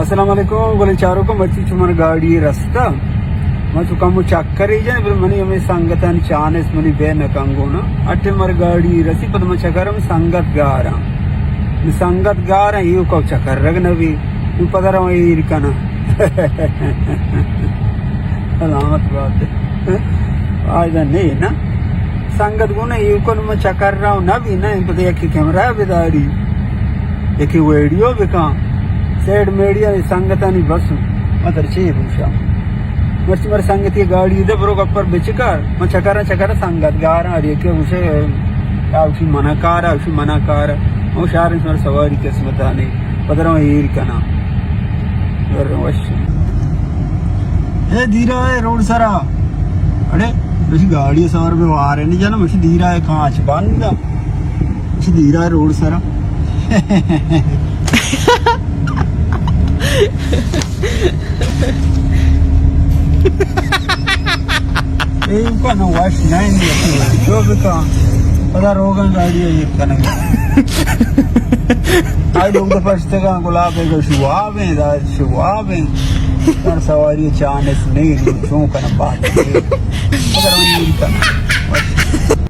अस्सलामुअलैकुम गोले चारों को मची चुमन गाड़ी रास्ता मचु कम चक्कर जन बिल मनी हमें संगतन चानेस मनी बे न कंगोना अट्टे मर गाड़ी रसी पद म चकरम संगत गारा यू को चक्कर रगनवी यू पदर इरकना सलामत बात है आज नहीं ना संगत गुना यू को म चक्कर रहा नवी ना पता एक कैमरा बेदारी एक वीडियो बिका सैड मीडिया संगतानी बस मतर चाहिए पूछा मर्च मर संगति गाड़ी इधर बरो कपर बिचकार म चकरा संगत गारा अरे के उसे आउशी मनाकार ओ शार मर सवारी किस्मत आने पदर ईर कना वश ए धीरा है रोड सारा अरे मशी गाड़ी सवार पे आ रहे नहीं जाना मशी धीरा है कांच बंद मशी धीरा है रोड सारा इनको ना वाश नहीं जो भी का पता रोगा गाड़ी है ये कनेंगे आज लोग तो फर्स्ट का गुलाब है शुआबे तर सवारी चांस नहीं क्यों करना बात अगर